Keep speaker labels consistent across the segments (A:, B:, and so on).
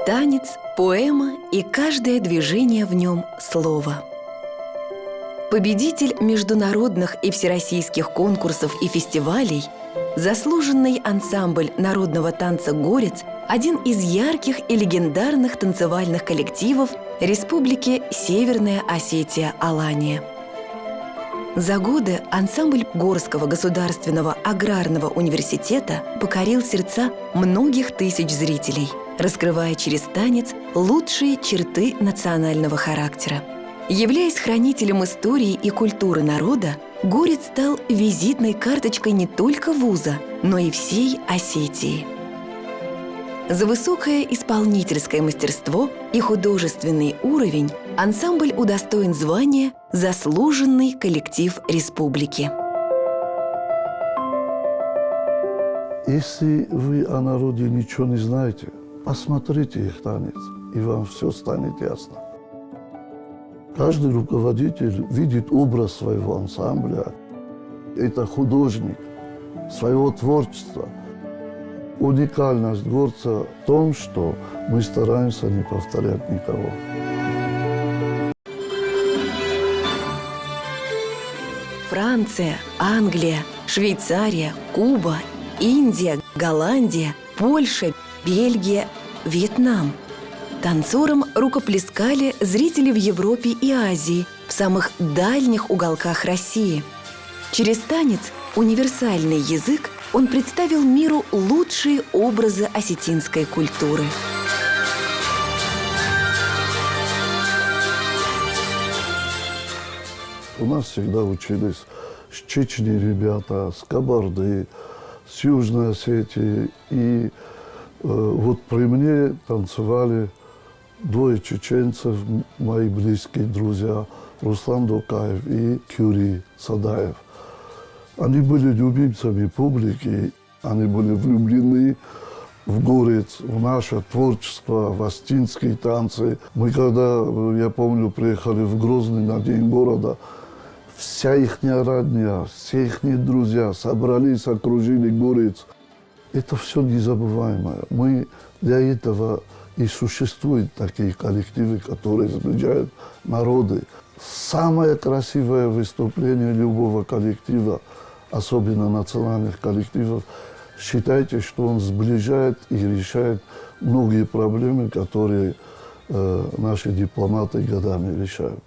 A: Танец, поэма и каждое движение в нем – слово. Победитель международных и всероссийских конкурсов и фестивалей, заслуженный ансамбль народного танца «Горец» – один из ярких и легендарных танцевальных коллективов Республики Северная Осетия-Алания. За годы ансамбль Горского государственного аграрного университета покорил сердца многих тысяч зрителей, раскрывая через танец лучшие черты национального характера. Являясь хранителем истории и культуры народа, Горец стал визитной карточкой не только вуза, но и всей Осетии. За высокое исполнительское мастерство и художественный уровень ансамбль удостоен звания «Заслуженный коллектив республики».
B: Если вы о народе ничего не знаете, посмотрите их танец, и вам все станет ясно. Каждый руководитель видит образ своего ансамбля. Это художник своего творчества. Уникальность горца в том, что мы стараемся не повторять никого.
A: Франция, Англия, Швейцария, Куба, Индия, Голландия, Польша, Бельгия, Вьетнам. Танцорам рукоплескали зрители в Европе и Азии, в самых дальних уголках России. Через танец, универсальный язык, он представил миру лучшие образы осетинской культуры.
B: У нас всегда учились с Чечни ребята, с Кабарды, с Южной Осетии. И вот при мне танцевали двое чеченцев, мои близкие друзья, Руслан Докаев и Кюри Садаев. Они были любимцами публики, они были влюблены в Горец, в наше творчество, в осетинские танцы. Мы когда, я помню, приехали в Грозный на День города, вся их родня, все их друзья собрались, окружили Горец. Это все незабываемое. Мы для этого и существуют такие коллективы, которые сближают народы. Самое красивое выступление любого коллектива, особенно национальных коллективов, считайте, что он сближает и решает многие проблемы, которые наши дипломаты годами решают.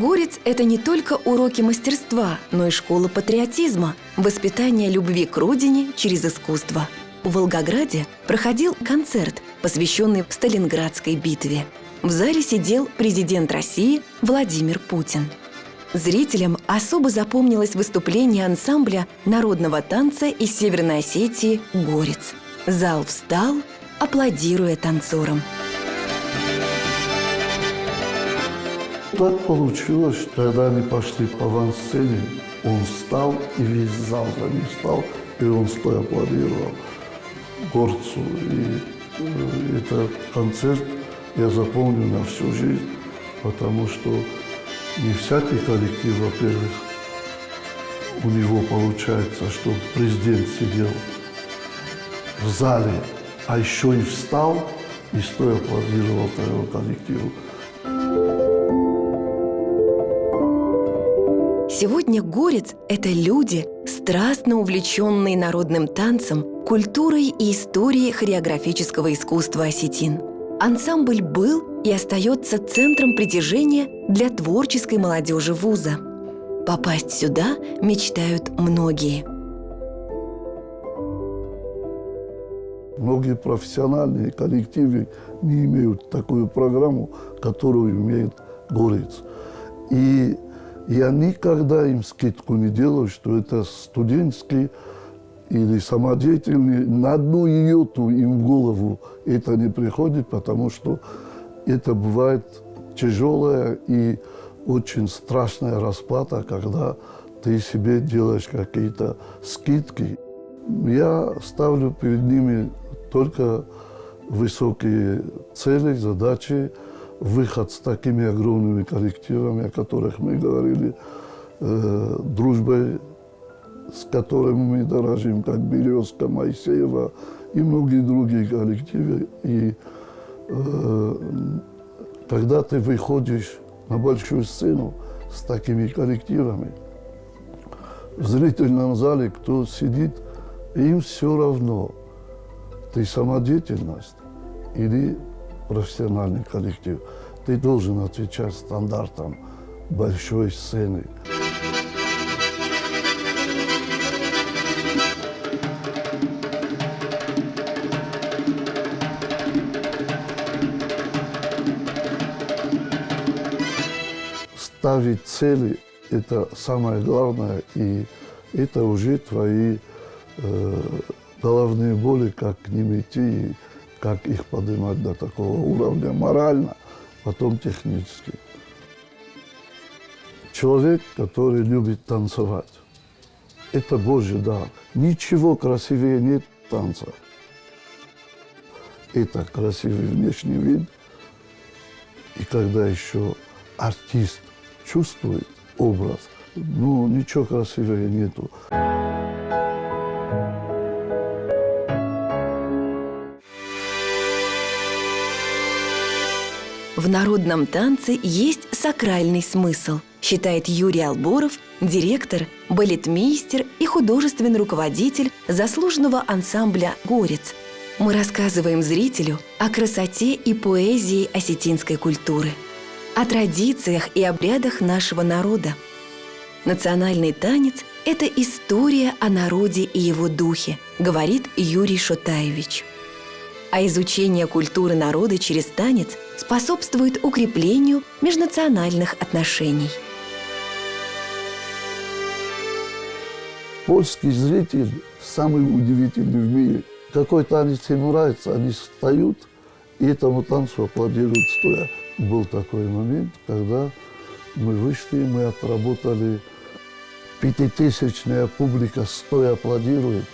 A: Горец – это не только уроки мастерства, но и школа патриотизма, воспитание любви к родине через искусство. В Волгограде проходил концерт, посвященный Сталинградской битве. В зале сидел президент России Владимир Путин. Зрителям особо запомнилось выступление ансамбля народного танца из Северной Осетии «Горец». Зал встал, аплодируя танцорам.
B: Так получилось, что когда они пошли по авансцене, он встал, и весь зал за ним встал, и он стоя аплодировал Горцу. И этот концерт я запомню на всю жизнь, потому что не всякий коллектив, во-первых, у него получается, что президент сидел в зале, а еще и встал, и стоя аплодировал твоему коллективу.
A: Сегодня Горец – это люди, страстно увлеченные народным танцем, культурой и историей хореографического искусства осетин. Ансамбль был и остается центром притяжения для творческой молодежи вуза. Попасть сюда мечтают многие.
B: Многие профессиональные коллективы не имеют такую программу, которую имеет Горец. И я никогда им скидку не делаю, что это студенческий или самодеятельный. На одну йоту им в голову это не приходит, потому что это бывает тяжелая и очень страшная расплата, когда ты себе делаешь какие-то скидки. Я ставлю перед ними только высокие цели, задачи, выход с такими огромными коллективами, о которых мы говорили, дружбой, с которыми мы дорожим, как «Березка», «Моисеева» и многие другие коллективы. И когда ты выходишь на большую сцену с такими коллективами, в зрительном зале кто сидит, им все равно, ты самодеятельность или профессиональный коллектив. Ты должен отвечать стандартам большой сцены. Ставить цели – это самое главное, и это уже твои головные боли, как к ним идти, и как их поднимать до такого уровня морально, потом технически. Человек, который любит танцевать, это Божий дар. Ничего красивее нет танца. Это красивый внешний вид, и когда еще артист чувствует образ, ну, ничего красивее нету.
A: В народном танце есть сакральный смысл, считает Юрий Алборов, директор, балетмейстер и художественный руководитель заслуженного ансамбля «Горец». Мы рассказываем зрителю о красоте и поэзии осетинской культуры, о традициях и обрядах нашего народа. Национальный танец – это история о народе и его духе, говорит Юрий Шотаевич. А изучение культуры народа через танец способствует укреплению межнациональных отношений.
B: Польский зритель самый удивительный в мире. Какой танец им нравится, они встают и этому танцу аплодируют стоя. Был такой момент, когда мы вышли, мы отработали, 5000-я публика стоя аплодирует.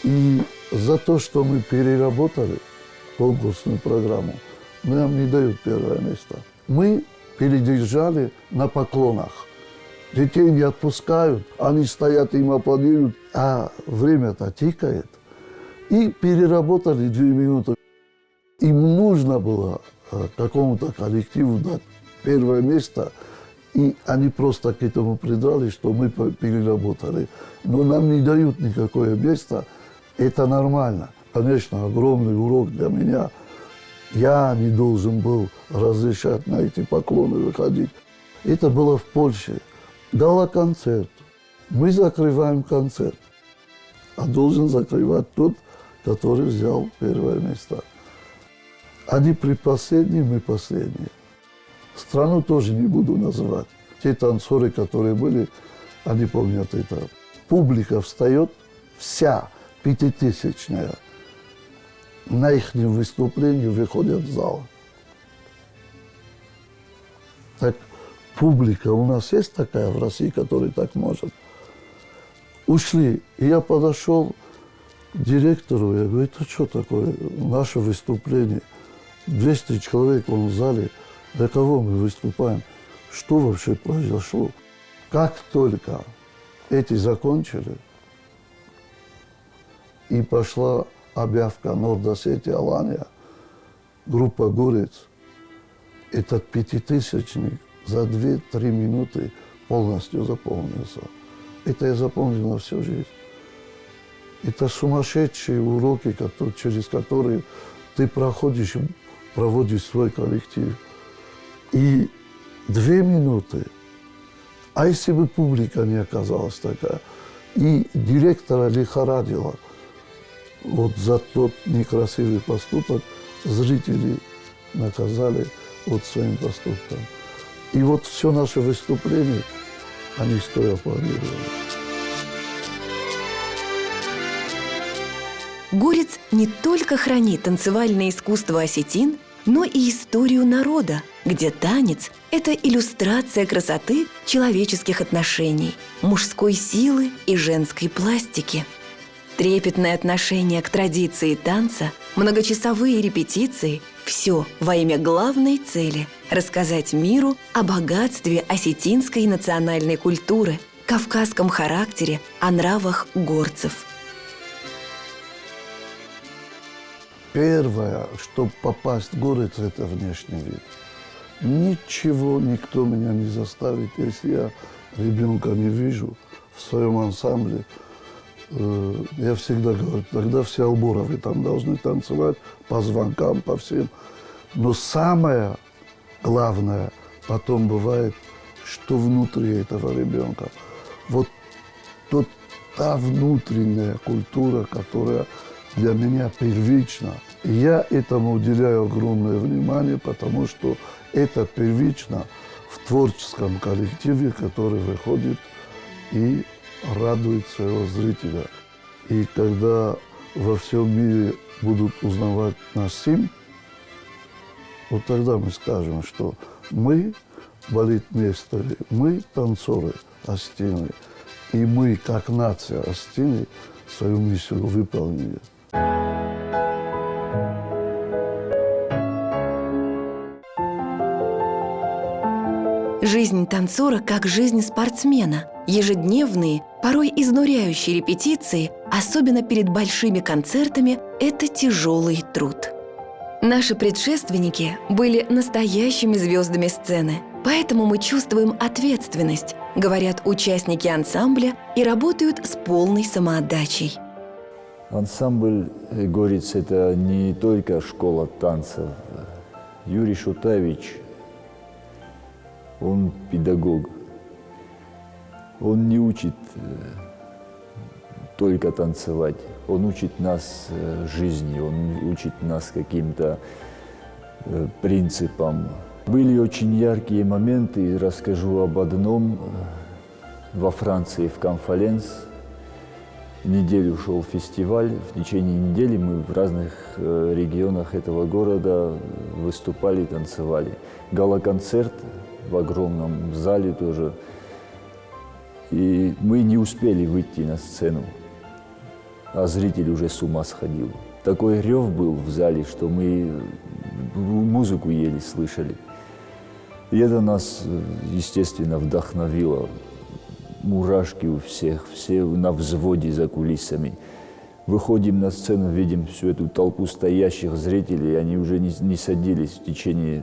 B: И за то, что мы переработали конкурсную программу, нам не дают первое место. Мы передержали на поклонах. Детей не отпускают, они стоят, им аплодируют, а время-то тикает. И переработали 2 минуты. Им нужно было какому-то коллективу дать первое место, и они просто к этому придрались, что мы переработали. Но нам не дают никакое место, это нормально. Конечно, огромный урок для меня. Я не должен был разрешать на эти поклоны выходить. Это было в Польше. Гала-концерт. Мы закрываем концерт, а должен закрывать тот, который взял первое место. Они предпоследние, мы последние. Страну тоже не буду называть. Те танцоры, которые были, они помнят это. Публика встает, вся 5000-я, на их выступлении выходят в зал. Так публика у нас есть такая в России, которая так может. Ушли, и я подошел к директору, я говорю, это что такое, наше выступление? 200 человек он в зале, для кого мы выступаем? Что вообще произошло? Как только эти закончили, и пошла объявка Норд-Осетия, Алания, группа «Горец», этот 5000-ник за 2-3 минуты полностью заполнился. Это я запомнил на всю жизнь. Это сумасшедшие уроки, через которые ты проходишь, проводишь свой коллектив. И 2 минуты. А если бы публика не оказалась такая, и директора лихорадила, вот за тот некрасивый поступок зрители наказали вот своим поступком. И вот все наше выступление, они стоя аплодировали.
A: Горец не только хранит танцевальное искусство осетин, но и историю народа, где танец – это иллюстрация красоты человеческих отношений, мужской силы и женской пластики. Трепетное отношение к традиции танца, многочасовые репетиции – все во имя главной цели – рассказать миру о богатстве осетинской национальной культуры, кавказском характере, о нравах горцев.
B: Первое, чтобы попасть в город, это внешний вид. Ничего, никто меня не заставит, если я ребенка не вижу в своем ансамбле. Я всегда говорю, тогда все Алборовы там должны танцевать по звонкам, по всем. Но самое главное потом бывает, что внутри этого ребенка. Вот та внутренняя культура, которая для меня первична. И я этому уделяю огромное внимание, потому что это первично в творческом коллективе, который выходит и радует своего зрителя. И когда во всем мире будут узнавать наш СИМ, вот тогда мы скажем, что мы балетмейстеры, мы танцоры Осетины, и мы, как нация Осетины, свою миссию выполнили.
A: Жизнь танцора как жизнь спортсмена. Ежедневные, порой изнуряющие репетиции, особенно перед большими концертами, это тяжелый труд. Наши предшественники были настоящими звездами сцены, поэтому мы чувствуем ответственность, говорят участники ансамбля и работают с полной самоотдачей.
C: Ансамбль «Горец» – это не только школа танцев. Юрий Шутевич, он педагог. Он не учит только танцевать, он учит нас жизни, он учит нас каким-то принципам. Были очень яркие моменты, расскажу об одном. Во Франции, в Конфаленс, неделю шел фестиваль. В течение недели мы в разных регионах этого города выступали, танцевали. Гала-концерт в огромном зале тоже. И мы не успели выйти на сцену, а зритель уже с ума сходил. Такой рев был в зале, что мы музыку еле слышали. И это нас, естественно, вдохновило. Мурашки у всех, все на взводе за кулисами. Выходим на сцену, видим всю эту толпу стоящих зрителей, они уже не садились в течение...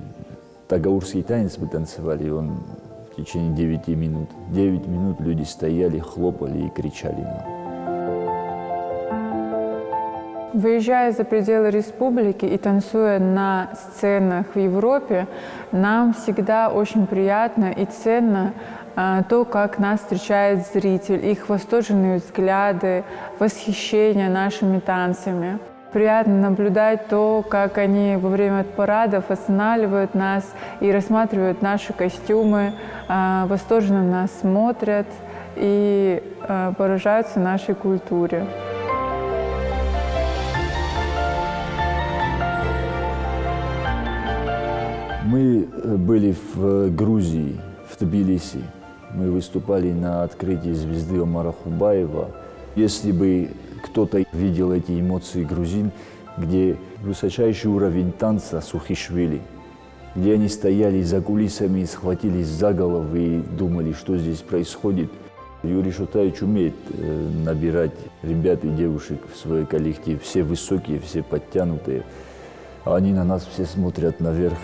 C: Тагаурский танец мы танцевали, он в течение 9 минут. 9 минут люди стояли, хлопали и кричали нам.
D: Выезжая за пределы республики и танцуя на сценах в Европе, нам всегда очень приятно и ценно то, как нас встречает зритель, их восторженные взгляды, восхищение нашими танцами. Приятно наблюдать то, как они во время парадов останавливают нас и рассматривают наши костюмы, восторженно нас смотрят и поражаются нашей культуре.
C: Мы были в Грузии, в Тбилиси. Мы выступали на открытии звезды Омара Хубаева. Если бы кто-то видел эти эмоции грузин, где высочайший уровень танца Сухишвили, где они стояли за кулисами, схватились за головы и думали, что здесь происходит. Юрий Шутевич умеет набирать ребят и девушек в свой коллектив. Все высокие, все подтянутые. А они на нас все смотрят наверх.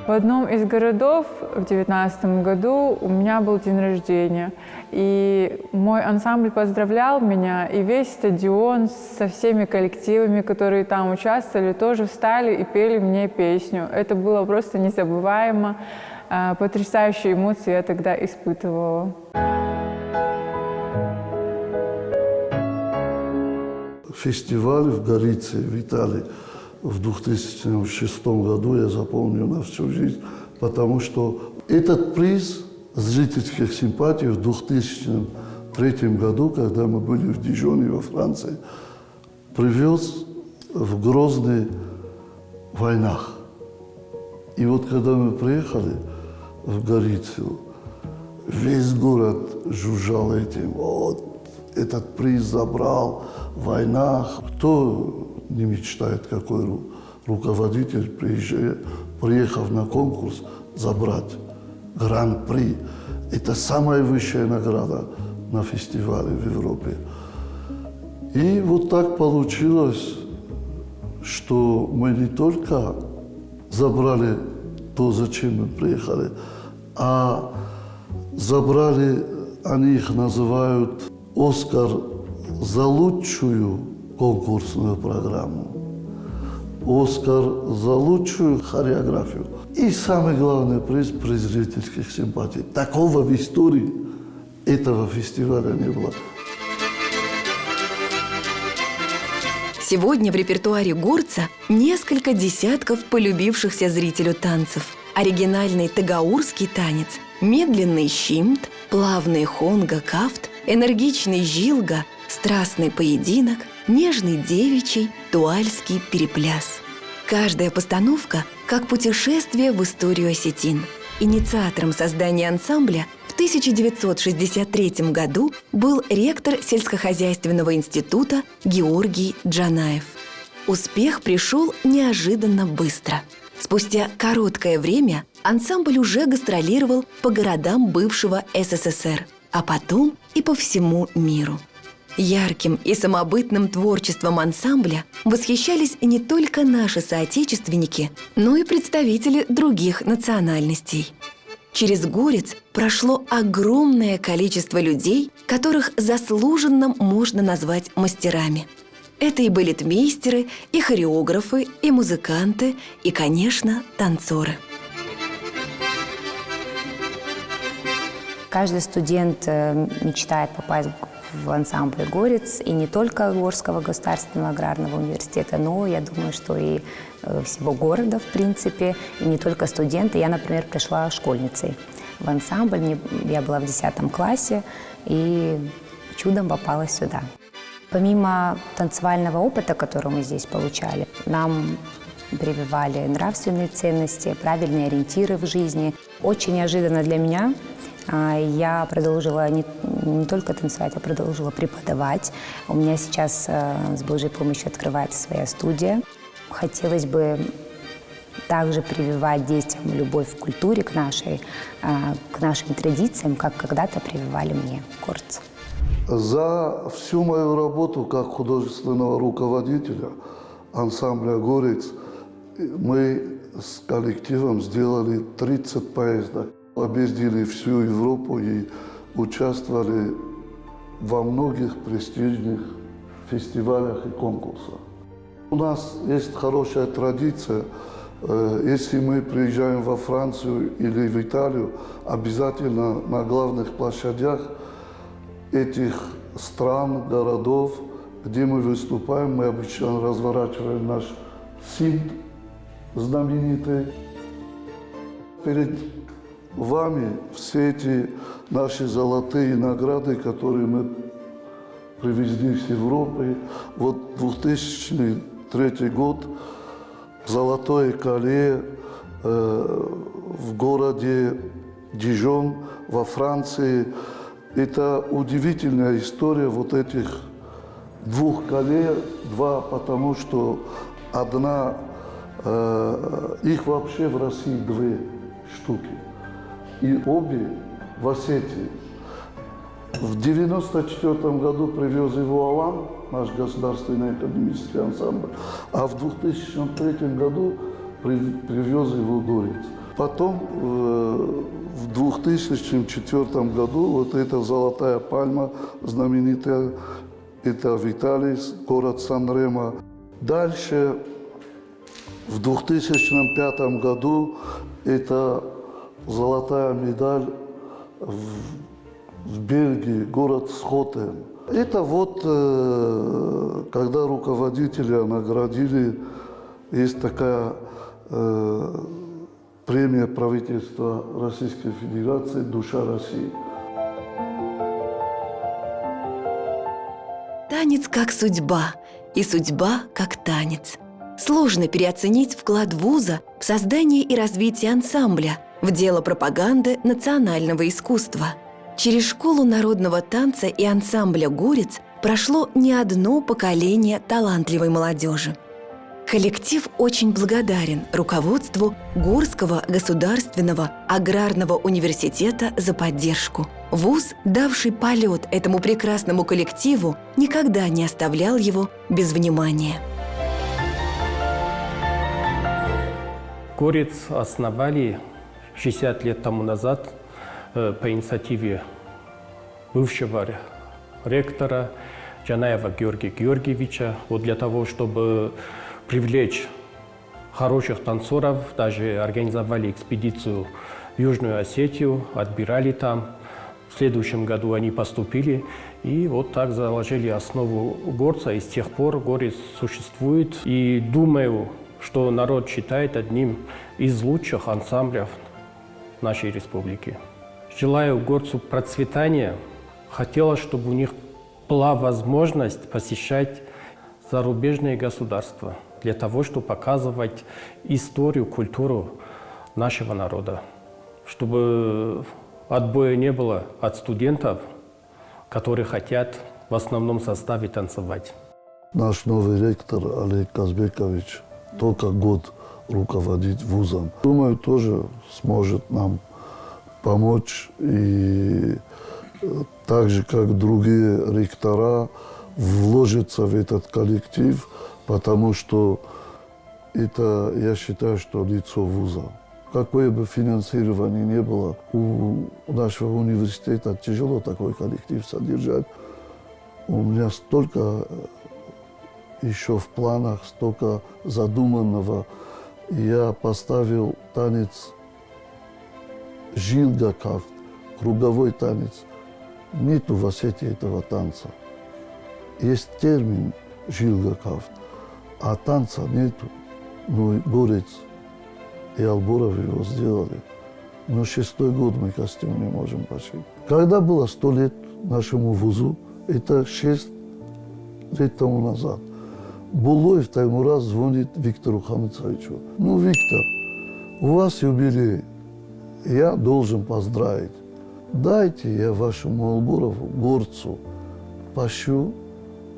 D: В одном из городов в 2019 году у меня был день рождения, и мой ансамбль поздравлял меня, и весь стадион со всеми коллективами, которые там участвовали, тоже встали и пели мне песню. Это было просто незабываемо, потрясающие эмоции я тогда испытывала.
B: Фестиваль в Горице, в Италии, в 2006 году я запомню на всю жизнь, потому что этот приз зрительских симпатий в 2003 году, когда мы были в Дижоне во Франции, привез в Грозный войнах. И вот когда мы приехали в Горицию, весь город жужжал этим. Вот, этот приз забрал в войнах. Кто не мечтает, какой руководитель, приехав на конкурс, забрать гран-при. Это самая высшая награда на фестивале в Европе. И вот так получилось, что мы не только забрали то, зачем мы приехали, а забрали, они их называют, «Оскар» за лучшую конкурсную программу, «Оскар» за лучшую хореографию. И самый главный приз – приз зрительских симпатий. Такого в истории этого фестиваля не было.
A: Сегодня в репертуаре горца несколько десятков полюбившихся зрителю танцев. Оригинальный тагаурский танец, медленный щимт, плавный хонга-кафт, энергичный жилга, страстный поединок, нежный девичий, туальский перепляс. Каждая постановка как путешествие в историю осетин. Инициатором создания ансамбля в 1963 году был ректор сельскохозяйственного института Георгий Джанаев. Успех пришел неожиданно быстро. Спустя короткое время ансамбль уже гастролировал по городам бывшего СССР, а потом и по всему миру. Ярким и самобытным творчеством ансамбля восхищались не только наши соотечественники, но и представители других национальностей. Через Горец прошло огромное количество людей, которых заслуженно можно назвать мастерами. Это и балетмейстеры, и хореографы, и музыканты, и, конечно, танцоры.
E: Каждый студент мечтает попасть в ансамбль «Горец», и не только Орского государственного аграрного университета, но, я думаю, что и всего города, в принципе, и не только студенты. Я, например, пришла школьницей в ансамбль, я была в 10 классе и чудом попала сюда. Помимо танцевального опыта, который мы здесь получали, нам прививали нравственные ценности, правильные ориентиры в жизни. Очень неожиданно для меня я продолжила не только танцевать, а продолжила преподавать. У меня сейчас с Божьей помощью открывается своя студия. Хотелось бы также прививать детям любовь к культуре, к нашим традициям, как когда-то прививали мне горцы.
B: За всю мою работу как художественного руководителя ансамбля «Горец» мы с коллективом сделали 30 поездок. Объездили всю Европу и участвовали во многих престижных фестивалях и конкурсах. У нас есть хорошая традиция. Если мы приезжаем во Францию или в Италию, обязательно на главных площадях этих стран, городов, где мы выступаем, мы обычно разворачиваем наш символ знаменитый. Перед вами все эти наши золотые награды, которые мы привезли с Европы. Вот 2003 год, золотое колье в городе Дижон во Франции. Это удивительная история вот этих двух колец. Два, потому что одна, их вообще в России 2 штуки. И обе в Осетии. В 1994 году привез его Алан, наш государственный академический ансамбль, а в 2003 году привез его Горец. Потом в 2004 году вот эта золотая пальма знаменитая, это Виталис, город Сан-Ремо. Дальше в 2005 году это золотая медаль в Бельгии, город Схотен. Это вот, когда руководителя наградили, есть такая премия правительства Российской Федерации «Душа России».
A: Танец как судьба, и судьба как танец. Сложно переоценить вклад вуза в создание и развитие ансамбля, в дело пропаганды национального искусства. Через школу народного танца и ансамбля «Горец» прошло не одно поколение талантливой молодежи. Коллектив очень благодарен руководству Горского государственного аграрного университета за поддержку. Вуз, давший полет этому прекрасному коллективу, никогда не оставлял его без внимания.
F: Горец основали 60 лет тому назад по инициативе бывшего ректора Джанаева Георгия Георгиевича. Вот для того, чтобы привлечь хороших танцоров, даже организовали экспедицию в Южную Осетию, отбирали там. В следующем году они поступили, и вот так заложили основу горца, и с тех пор горец существует. И думаю, что народ считает одним из лучших ансамблей нашей республики. Желаю горцу процветания. Хотелось, чтобы у них была возможность посещать зарубежные государства для того, чтобы показывать историю, культуру нашего народа. Чтобы отбоя не было от студентов, которые хотят в основном составе танцевать.
B: Наш новый ректор Олег Казбекович только год руководит вузом. Думаю, тоже сможет нам помочь и так же, как другие ректора, вложиться в этот коллектив, потому что это, я считаю, что лицо вуза. Какое бы финансирование ни было, у нашего университета тяжело такой коллектив содержать. У меня столько еще в планах, столько задуманного. Я поставил танец жилгакафт, круговой танец. Нету в Осетии этого танца. Есть термин жилгакафт, а танца нету. Ну, Горец и Албуров его сделали. Но 6-й год мы костюм не можем пошить. Когда было 100 лет нашему вузу, это 6 лет тому назад, Булоев Таймураз звонит Виктору Хамицовичу. Ну, Виктор, у вас юбилей, я должен поздравить. Дайте я вашему Албурову, горцу, пощу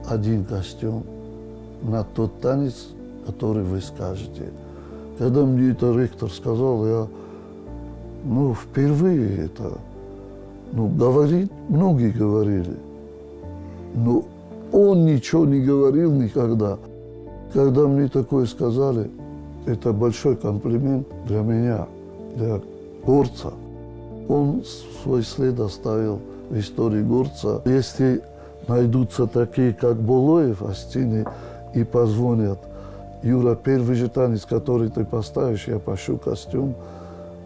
B: один костюм на тот танец, который вы скажете. Когда мне это ректор сказал, я, впервые это, говорит, многие говорили, но он ничего не говорил никогда. Когда мне такое сказали, это большой комплимент для меня, для горца. Он свой след оставил в истории горца. Если найдутся такие, как Булоев, Астины, и позвонят: Юра, первый же танец, который ты поставишь, я пощу костюм.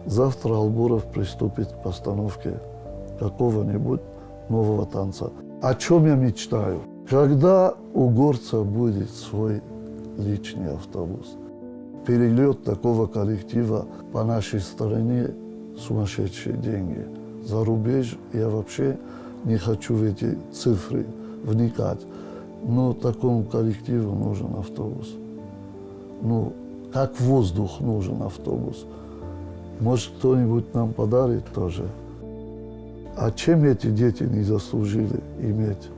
B: Завтра Албуров приступит к постановке какого-нибудь нового танца. О чем я мечтаю? Когда у горца будет свой личный автобус, перелет такого коллектива по нашей стране сумасшедшие деньги. За рубеж я вообще не хочу в эти цифры вникать. Но такому коллективу нужен автобус. Как воздух нужен автобус. Может, кто-нибудь нам подарит тоже. А чем эти дети не заслужили иметь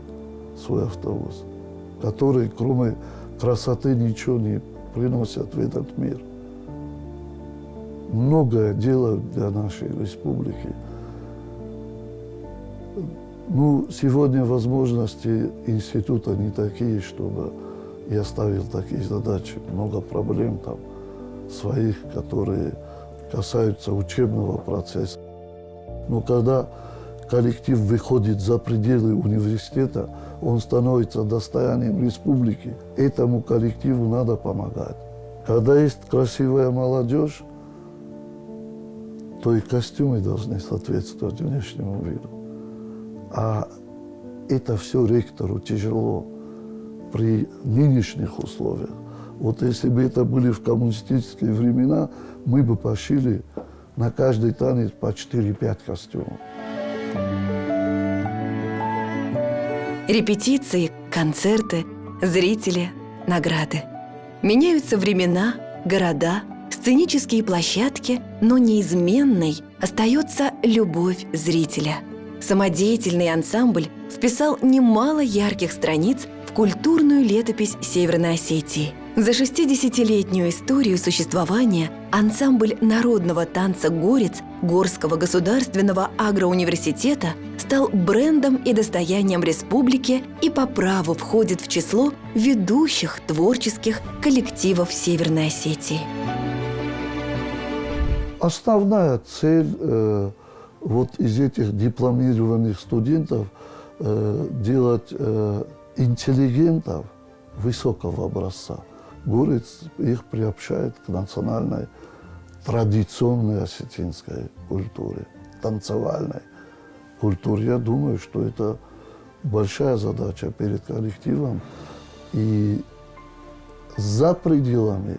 B: свой автобус, который, кроме красоты, ничего не приносят в этот мир? Многое делают для нашей республики. Сегодня возможности института не такие, чтобы я ставил такие задачи. Много проблем там своих, которые касаются учебного процесса. Но когда коллектив выходит за пределы университета, он становится достоянием республики. Этому коллективу надо помогать. Когда есть красивая молодежь, то и костюмы должны соответствовать внешнему виду. А это все ректору тяжело при нынешних условиях. Вот если бы это были в коммунистические времена, мы бы пошили на каждый танец по 4-5 костюмов.
A: Репетиции, концерты, зрители, награды. Меняются времена, города, сценические площадки, но неизменной остается любовь зрителя. Самодеятельный ансамбль вписал немало ярких страниц в культурную летопись Северной Осетии. За 60-летнюю историю существования ансамбль народного танца «Горец» Горского государственного агроуниверситета стал брендом и достоянием республики и по праву входит в число ведущих творческих коллективов Северной Осетии.
B: Основная цель вот из этих дипломированных студентов делать интеллигентов высокого образца. Горец их приобщает к национальной, традиционной осетинской культуре, танцевальной культуре. Я думаю, что это большая задача перед коллективом. И за пределами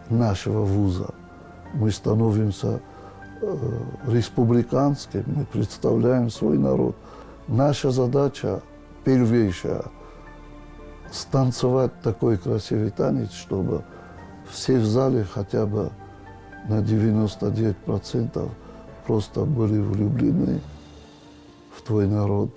B: нашего вуза мы становимся республиканским, мы представляем свой народ. Наша задача первейшая – станцевать такой красивый танец, чтобы все в зале хотя бы на 99% просто были влюблены в твой народ.